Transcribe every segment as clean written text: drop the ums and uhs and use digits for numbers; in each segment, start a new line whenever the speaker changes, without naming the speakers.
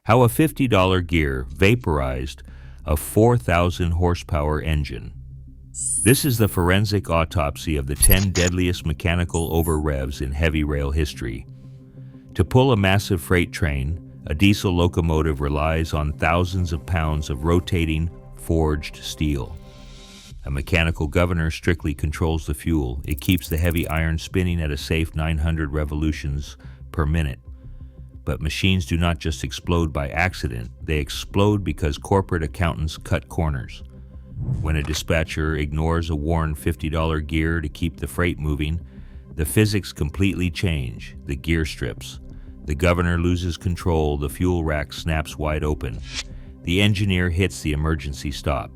How a $50 gear vaporized a 4,000 horsepower engine. This is the forensic autopsy of the 10 deadliest mechanical over-revs in heavy rail history. To pull a massive freight train, a diesel locomotive relies on thousands of pounds of rotating, forged steel. A mechanical governor strictly controls the fuel. It keeps the heavy iron spinning at a safe 900 revolutions per minute. But machines do not just explode by accident, they explode because corporate accountants cut corners. When a dispatcher ignores a worn $50 gear to keep the freight moving, the physics completely change. The gear strips. The governor loses control, the fuel rack snaps wide open. The engineer hits the emergency stop.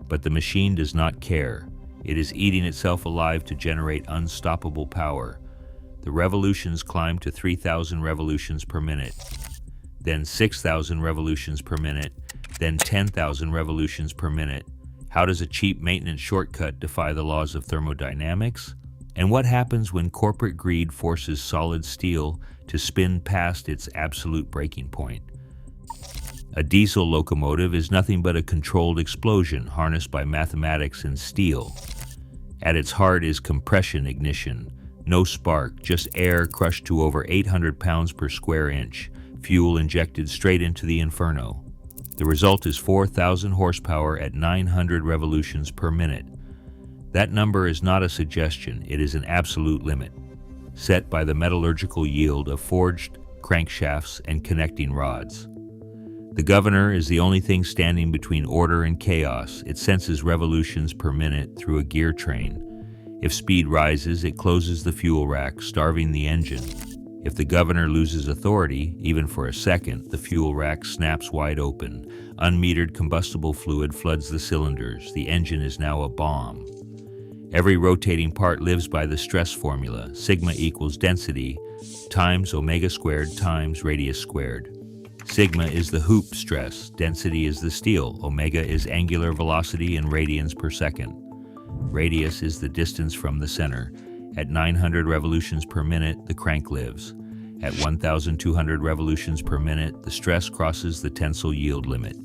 But the machine does not care. It is eating itself alive to generate unstoppable power. The revolutions climb to 3,000 revolutions per minute, then 6,000 revolutions per minute, then 10,000 revolutions per minute. How does a cheap maintenance shortcut defy the laws of thermodynamics? And what happens when corporate greed forces solid steel to spin past its absolute breaking point? A diesel locomotive is nothing but a controlled explosion harnessed by mathematics and steel. At its heart is compression ignition. No spark, just air crushed to over 800 pounds per square inch, fuel injected straight into the inferno. The result is 4,000 horsepower at 900 revolutions per minute. That number is not a suggestion, it is an absolute limit, set by the metallurgical yield of forged crankshafts and connecting rods. The governor is the only thing standing between order and chaos. It senses revolutions per minute through a gear train. If speed rises, it closes the fuel rack, starving the engine. If the governor loses authority, even for a second, the fuel rack snaps wide open. Unmetered combustible fluid floods the cylinders. The engine is now a bomb. Every rotating part lives by the stress formula. Sigma equals density times omega squared times radius squared. Sigma is the hoop stress, density is the steel, omega is angular velocity in radians per second. Radius is the distance from the center. At 900 revolutions per minute, the crank lives. At 1,200 revolutions per minute, the stress crosses the tensile yield limit.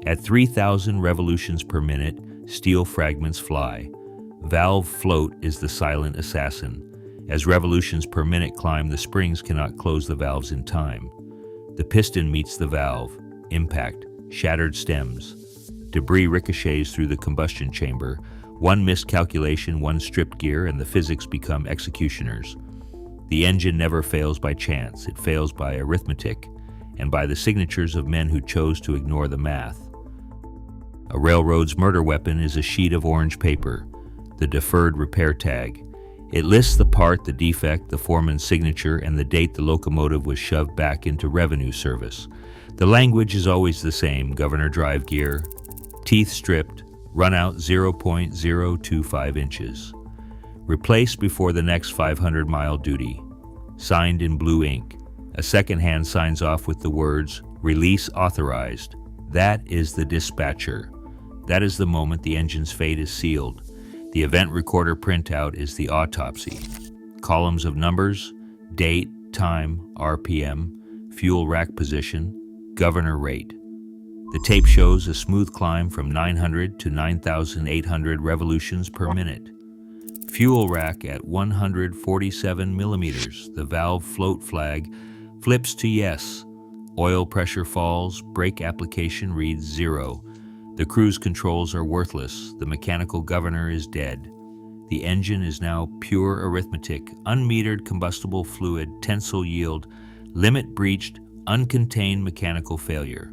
At 3,000 revolutions per minute, steel fragments fly. Valve float is the silent assassin. As revolutions per minute climb, the springs cannot close the valves in time. The piston meets the valve. Impact. Shattered stems. Debris ricochets through the combustion chamber. One miscalculation, one stripped gear, and the physics become executioners. The engine never fails by chance. It fails by arithmetic and by the signatures of men who chose to ignore the math. A railroad's murder weapon is a sheet of orange paper, the deferred repair tag. It lists the part, the defect, the foreman's signature, and the date the locomotive was shoved back into revenue service. The language is always the same: governor drive gear, teeth stripped, run out 0.025 inches. Replaced before the next 500-mile duty. Signed in blue ink. A second hand signs off with the words, "Release authorized." That is the dispatcher. That is the moment the engine's fate is sealed. The event recorder printout is the autopsy. Columns of numbers, date, time, RPM, fuel rack position, governor rate. The tape shows a smooth climb from 900 to 9,800 revolutions per minute. Fuel rack at 147 millimeters. The valve float flag flips to yes. Oil pressure falls. Brake application reads 0. The cruise controls are worthless. The mechanical governor is dead. The engine is now pure arithmetic, unmetered combustible fluid, tensile yield, limit breached, uncontained mechanical failure.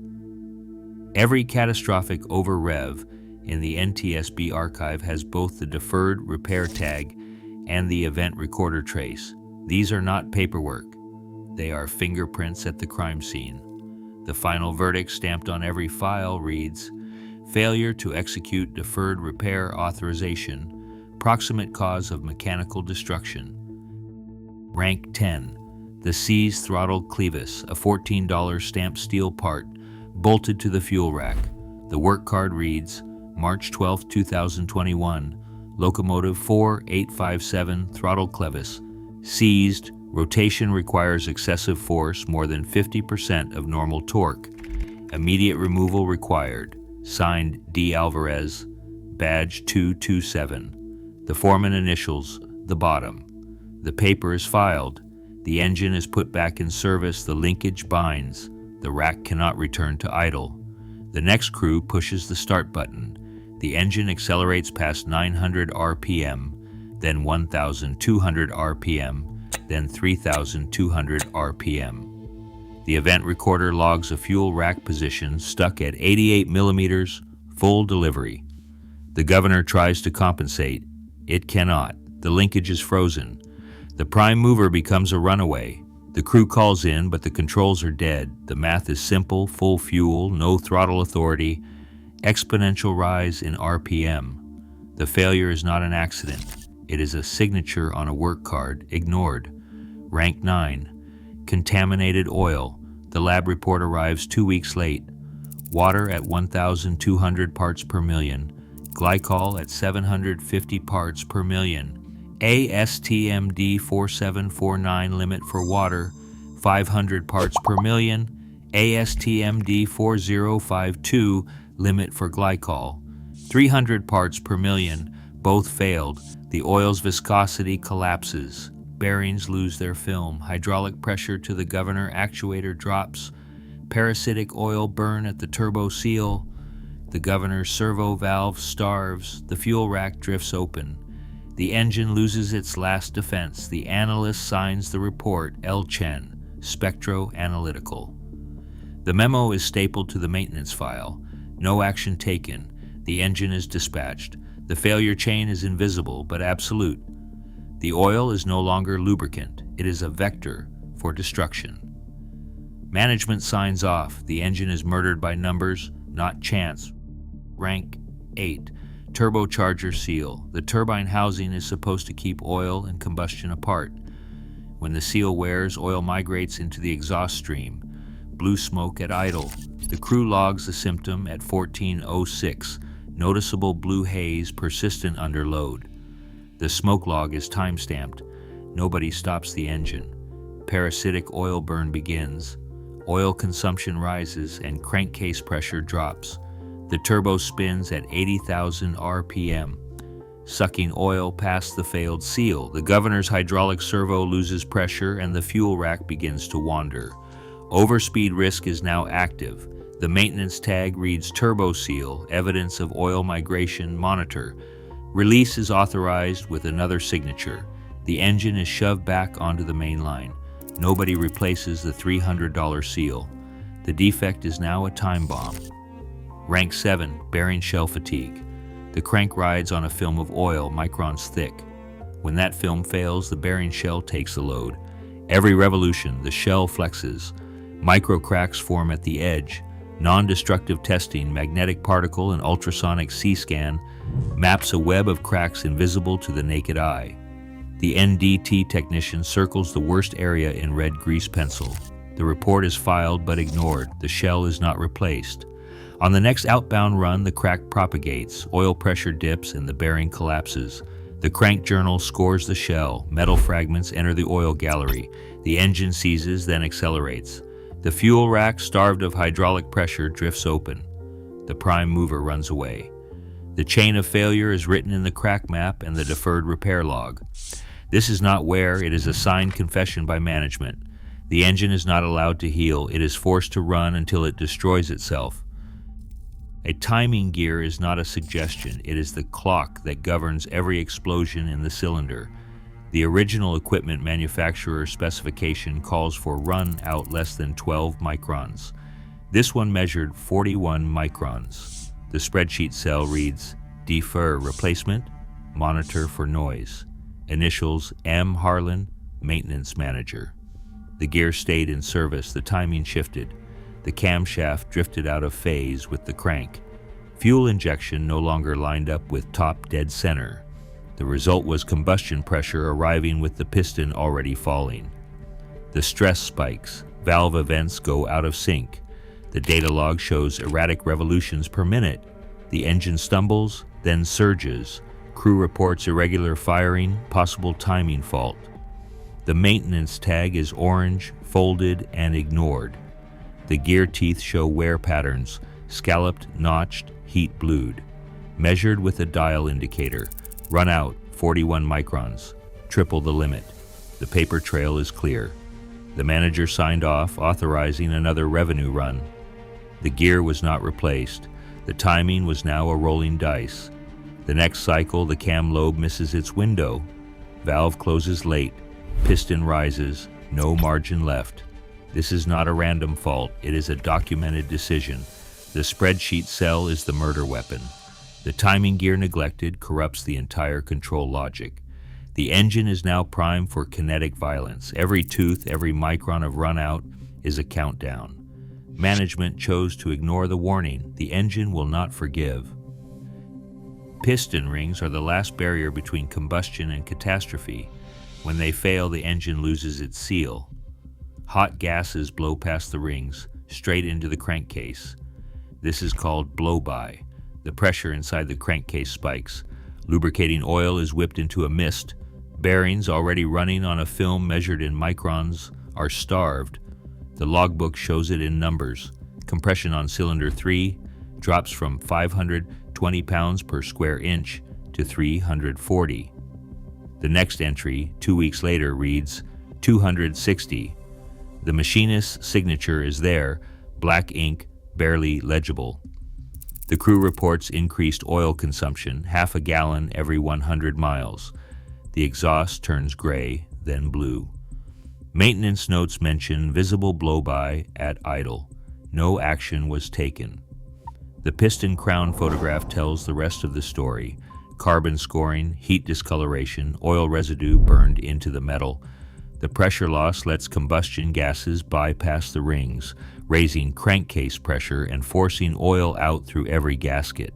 Every catastrophic over-rev in the NTSB archive has both the deferred repair tag and the event recorder trace. These are not paperwork. They are fingerprints at the crime scene. The final verdict stamped on every file reads, "Failure to execute deferred repair authorization, proximate cause of mechanical destruction." Rank 10. The seized throttle clevis, a $14 stamped steel part, bolted to the fuel rack. The work card reads, March 12, 2021, locomotive 4857, throttle clevis, seized, rotation requires excessive force, more than 50% of normal torque. Immediate removal required. Signed D. Alvarez, badge 227. The foreman initials, the bottom. The paper is filed. The engine is put back in service. The linkage binds. The rack cannot return to idle. The next crew pushes the start button. The engine accelerates past 900 RPM, then 1,200 RPM, then 3,200 RPM. The event recorder logs a fuel rack position stuck at 88 millimeters, full delivery. The governor tries to compensate. It cannot. The linkage is frozen. The prime mover becomes a runaway. The crew calls in, but the controls are dead. The math is simple: full fuel, no throttle authority, exponential rise in RPM. The failure is not an accident. It is a signature on a work card, ignored. Rank 9. Contaminated oil. The lab report arrives 2 weeks late. Water at 1,200 parts per million. Glycol at 750 parts per million. ASTMD 4749 limit for water, 500 parts per million. ASTMD 4052 limit for glycol, 300 parts per million. Both failed. The oil's viscosity collapses. Bearings lose their film. Hydraulic pressure to the governor actuator drops. Parasitic oil burn at the turbo seal. The governor's servo valve starves. The fuel rack drifts open. The engine loses its last defense. The analyst signs the report, L. Chen, spectro-analytical. The memo is stapled to the maintenance file. No action taken. The engine is dispatched. The failure chain is invisible but absolute. The oil is no longer lubricant. It is a vector for destruction. Management signs off. The engine is murdered by numbers, not chance. Rank 8. Turbocharger seal. The turbine housing is supposed to keep oil and combustion apart. When the seal wears, oil migrates into the exhaust stream. Blue smoke at idle. The crew logs the symptom at 1406. Noticeable blue haze, persistent under load. The smoke log is time-stamped. Nobody stops the engine. Parasitic oil burn begins. Oil consumption rises and crankcase pressure drops. The turbo spins at 80,000 RPM, sucking oil past the failed seal. The governor's hydraulic servo loses pressure and the fuel rack begins to wander. Overspeed risk is now active. The maintenance tag reads turbo seal, evidence of oil migration, monitor. Release is authorized with another signature. The engine is shoved back onto the main line. Nobody replaces the $300 seal. The defect is now a time bomb. Rank 7, bearing shell fatigue. The crank rides on a film of oil microns thick. When that film fails, the bearing shell takes the load. Every revolution, the shell flexes. Micro cracks form at the edge. Non-destructive testing, magnetic particle and ultrasonic C-scan maps a web of cracks invisible to the naked eye. The NDT technician circles the worst area in red grease pencil. The report is filed but ignored. The shell is not replaced. On the next outbound run, the crack propagates, oil pressure dips, and the bearing collapses. The crank journal scores the shell. Metal fragments enter the oil gallery. The engine seizes, then accelerates. The fuel rack, starved of hydraulic pressure, drifts open. The prime mover runs away. The chain of failure is written in the crack map and the deferred repair log. This is not wear, it is a signed confession by management. The engine is not allowed to heal. It is forced to run until it destroys itself. A timing gear is not a suggestion. It is the clock that governs every explosion in the cylinder. The original equipment manufacturer specification calls for run out less than 12 microns. This one measured 41 microns. The spreadsheet cell reads, defer replacement, monitor for noise. Initials M. Harlan, maintenance manager. The gear stayed in service. The timing shifted. The camshaft drifted out of phase with the crank. Fuel injection no longer lined up with top dead center. The result was combustion pressure arriving with the piston already falling. The stress spikes. Valve events go out of sync. The data log shows erratic revolutions per minute. The engine stumbles, then surges. Crew reports irregular firing, possible timing fault. The maintenance tag is orange, folded, and ignored. The gear teeth show wear patterns, scalloped, notched, heat blued. Measured with a dial indicator. Run out, 41 microns, triple the limit. The paper trail is clear. The manager signed off, authorizing another revenue run. The gear was not replaced. The timing was now a rolling dice. The next cycle, the cam lobe misses its window. Valve closes late. Piston rises. No margin left. This is not a random fault. It is a documented decision. The spreadsheet cell is the murder weapon. The timing gear neglected corrupts the entire control logic. The engine is now primed for kinetic violence. Every tooth, every micron of run out is a countdown. Management chose to ignore the warning. The engine will not forgive. Piston rings are the last barrier between combustion and catastrophe. When they fail, the engine loses its seal. Hot gases blow past the rings, straight into the crankcase. This is called Blowby. The pressure inside the crankcase spikes. Lubricating oil is whipped into a mist. Bearings, already running on a film measured in microns, are starved. The logbook shows it in numbers. Compression on cylinder 3 drops from 520 pounds per square inch to 340. The next entry, 2 weeks later, reads 260. The machinist's signature is there, black ink, barely legible. The crew reports increased oil consumption, half a gallon every 100 miles. The exhaust turns gray, then blue. Maintenance notes mention visible blowby at idle. No action was taken. The piston crown photograph tells the rest of the story. Carbon scoring, heat discoloration, oil residue burned into the metal. The pressure loss lets combustion gases bypass the rings, raising crankcase pressure and forcing oil out through every gasket.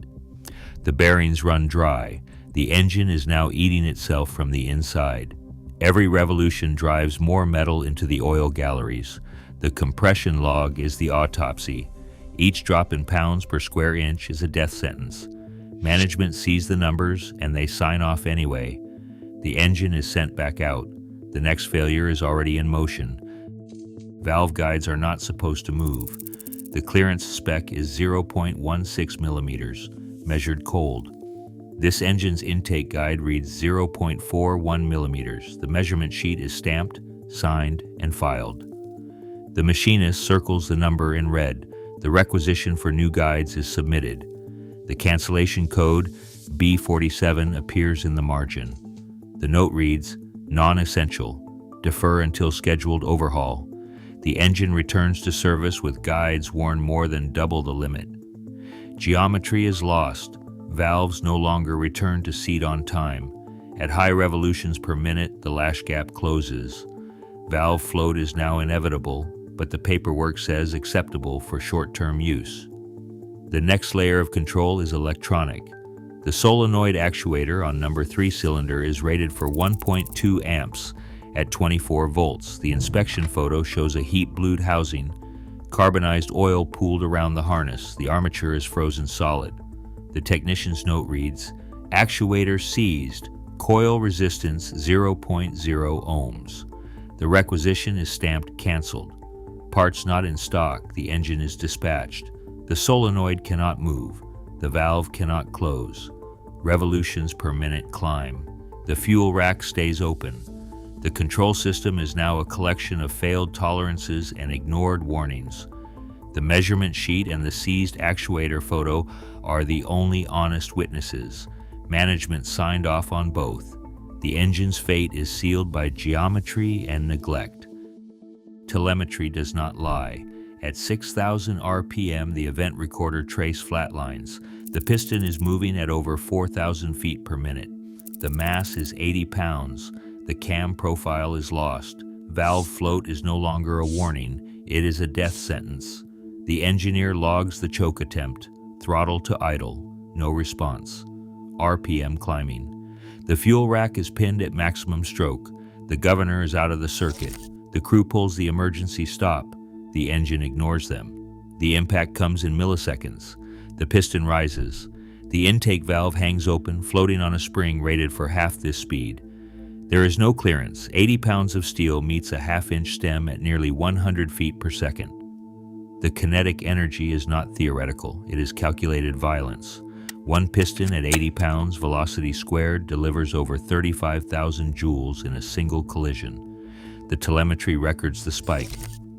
The bearings run dry. The engine is now eating itself from the inside. Every revolution drives more metal into the oil galleries. The compression log is the autopsy. Each drop in pounds per square inch is a death sentence. Management sees the numbers and they sign off anyway. The engine is sent back out. The next failure is already in motion. Valve guides are not supposed to move. The clearance spec is 0.16 millimeters, measured cold. This engine's intake guide reads 0.41 millimeters. The measurement sheet is stamped, signed, and filed. The machinist circles the number in red. The requisition for new guides is submitted. The cancellation code, B47, appears in the margin. The note reads, non-essential. Defer until scheduled overhaul. The engine returns to service with guides worn more than double the limit. Geometry is lost. Valves no longer return to seat on time. At high revolutions per minute, the lash gap closes. Valve float is now inevitable, but the paperwork says acceptable for short-term use. The next layer of control is electronic. The solenoid actuator on number 3 cylinder is rated for 1.2 amps at 24 volts. The inspection photo shows a heat-blued housing. Carbonized oil pooled around the harness. The armature is frozen solid. The technician's note reads, actuator seized, coil resistance 0.0 ohms. The requisition is stamped canceled. Parts not in stock, the engine is dispatched. The solenoid cannot move. The valve cannot close. Revolutions per minute climb. The fuel rack stays open. The control system is now a collection of failed tolerances and ignored warnings. The measurement sheet and the seized actuator photo are the only honest witnesses. Management signed off on both. The engine's fate is sealed by geometry and neglect. Telemetry does not lie. At 6,000 RPM, the event recorder trace flatlines. The piston is moving at over 4,000 feet per minute. The mass is 80 pounds. The cam profile is lost. Valve float is no longer a warning. It is a death sentence. The engineer logs the choke attempt. Throttle to idle. No response. RPM climbing. The fuel rack is pinned at maximum stroke. The governor is out of the circuit. The crew pulls the emergency stop. The engine ignores them. The impact comes in milliseconds. The piston rises. The intake valve hangs open, floating on a spring rated for half this speed. There is no clearance. 80 pounds of steel meets a half-inch stem at nearly 100 feet per second. The kinetic energy is not theoretical, it is calculated violence. One piston at 80 pounds velocity squared delivers over 35,000 joules in a single collision. The telemetry records the spike.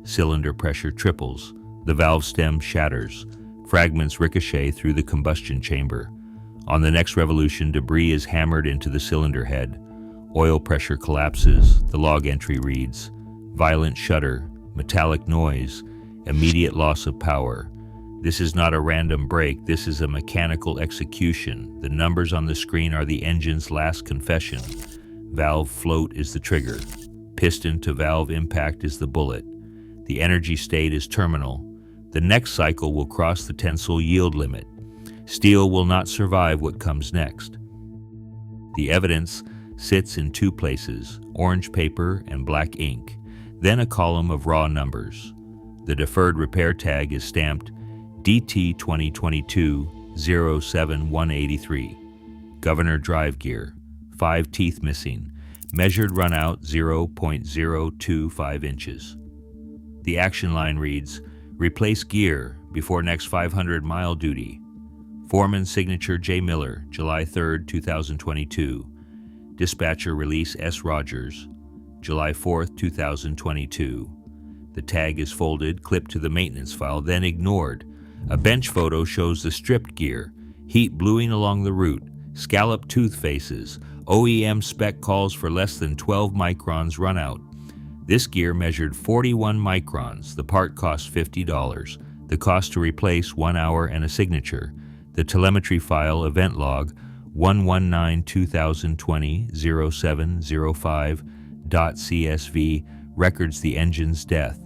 Cylinder pressure triples. The valve stem shatters. Fragments ricochet through the combustion chamber. On the next revolution, debris is hammered into the cylinder head. Oil pressure collapses. The log entry reads, violent shudder, metallic noise, immediate loss of power. This is not a random break, this is a mechanical execution. The numbers on the screen are the engine's last confession. Valve float is the trigger. Piston to valve impact is the bullet. The energy state is terminal. The next cycle will cross the tensile yield limit. Steel will not survive what comes next. The evidence sits in two places, orange paper and black ink, then a column of raw numbers. The deferred repair tag is stamped DT 2022-07183. Governor drive gear, 5 teeth missing, measured runout 0.025 inches. The action line reads, replace gear before next 500-mile duty. Foreman signature J. Miller, July 3, 2022. Dispatcher release S. Rogers, July 4, 2022. The tag is folded, clipped to the maintenance file, then ignored. A bench photo shows the stripped gear, heat bluing along the root, scalloped tooth faces. OEM spec calls for less than 12 microns runout. This gear measured 41 microns. The part cost $50. The cost to replace 1 hour and a signature. The telemetry file event log 119-2020-0705.csv records the engine's death.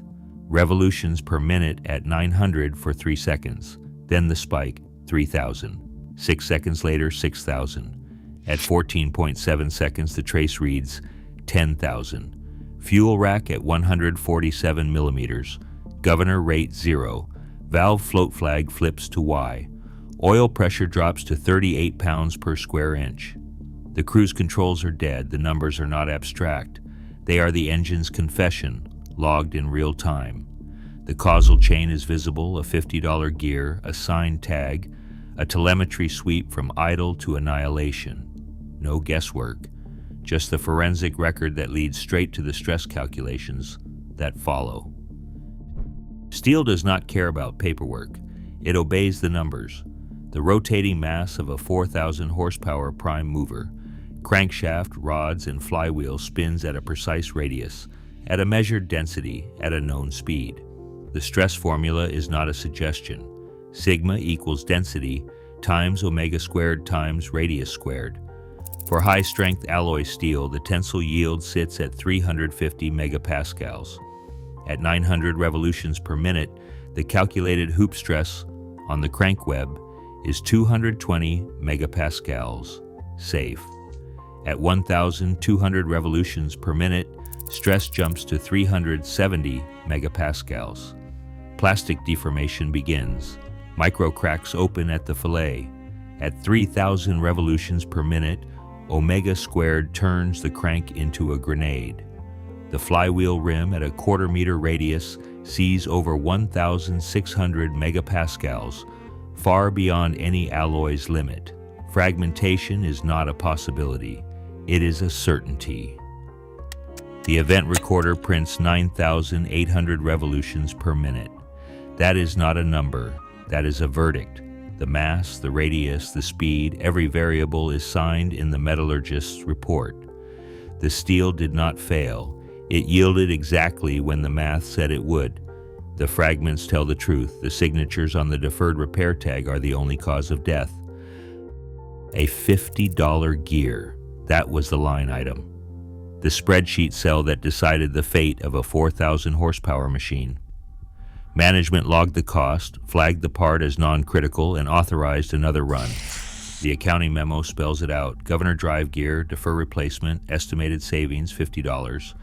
Revolutions per minute at 900 for 3 seconds. Then the spike, 3,000. 6 seconds later, 6,000. At 14.7 seconds, the trace reads 10,000. Fuel rack at 147 millimeters. Governor rate 0. Valve float flag flips to Y. Oil pressure drops to 38 pounds per square inch. The cruise controls are dead. The numbers are not abstract. They are the engine's confession, logged in real time. The causal chain is visible, a $50 gear, a signed tag, a telemetry sweep from idle to annihilation. No guesswork, just the forensic record that leads straight to the stress calculations that follow. Steel does not care about paperwork. It obeys the numbers. The rotating mass of a 4,000 horsepower prime mover. Crankshaft, rods, and flywheel spins at a precise radius, at a measured density, at a known speed. The stress formula is not a suggestion. Sigma equals density times omega squared times radius squared. For high-strength alloy steel, the tensile yield sits at 350 megapascals. At 900 revolutions per minute, the calculated hoop stress on the crank web is 220 megapascals. Safe. At 1,200 revolutions per minute, stress jumps to 370 megapascals. Plastic deformation begins. Micro cracks open at the fillet. At 3,000 revolutions per minute, omega squared turns the crank into a grenade. The flywheel rim at a quarter-meter radius sees over 1,600 megapascals, far beyond any alloy's limit. Fragmentation is not a possibility. It is a certainty. The event recorder prints 9,800 revolutions per minute. That is not a number. That is a verdict. The mass, the radius, the speed, every variable is signed in the metallurgist's report. The steel did not fail. It yielded exactly when the math said it would. The fragments tell the truth. The signatures on the deferred repair tag are the only cause of death. A $50 gear. That was the line item. The spreadsheet cell that decided the fate of a 4,000 horsepower machine. Management logged the cost, flagged the part as non-critical, and authorized another run. The accounting memo spells it out. Governor drive gear, defer replacement, estimated savings $50.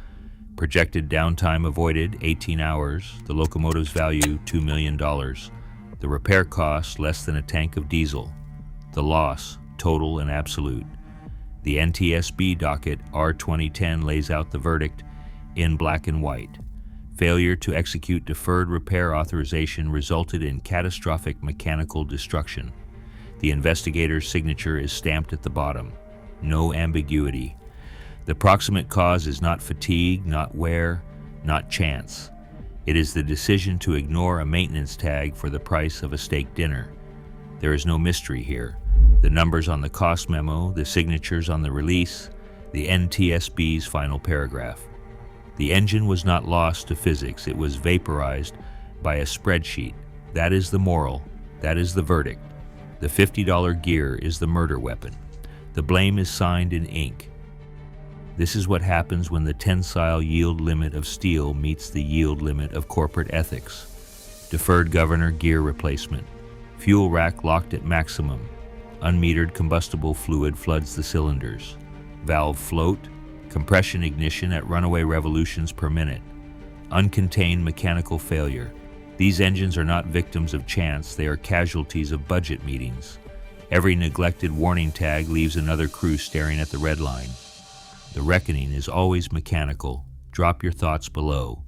Projected downtime avoided 18 hours. The locomotive's value $2 million. The repair cost less than a tank of diesel. The loss, total and absolute. The NTSB docket R2010 lays out the verdict in black and white. Failure to execute deferred repair authorization resulted in catastrophic mechanical destruction. The investigator's signature is stamped at the bottom. No ambiguity. The proximate cause is not fatigue, not wear, not chance. It is the decision to ignore a maintenance tag for the price of a steak dinner. There is no mystery here. The numbers on the cost memo, the signatures on the release, the NTSB's final paragraph. The engine was not lost to physics, it was vaporized by a spreadsheet. That is the moral, that is the verdict. The $50 gear is the murder weapon. The blame is signed in ink. This is what happens when the tensile yield limit of steel meets the yield limit of corporate ethics. Deferred governor gear replacement. Fuel rack locked at maximum. Unmetered combustible fluid floods the cylinders. Valve float. Compression ignition at runaway revolutions per minute. Uncontained mechanical failure. These engines are not victims of chance, they are casualties of budget meetings. Every neglected warning tag leaves another crew staring at the red line. The reckoning is always mechanical. Drop your thoughts below.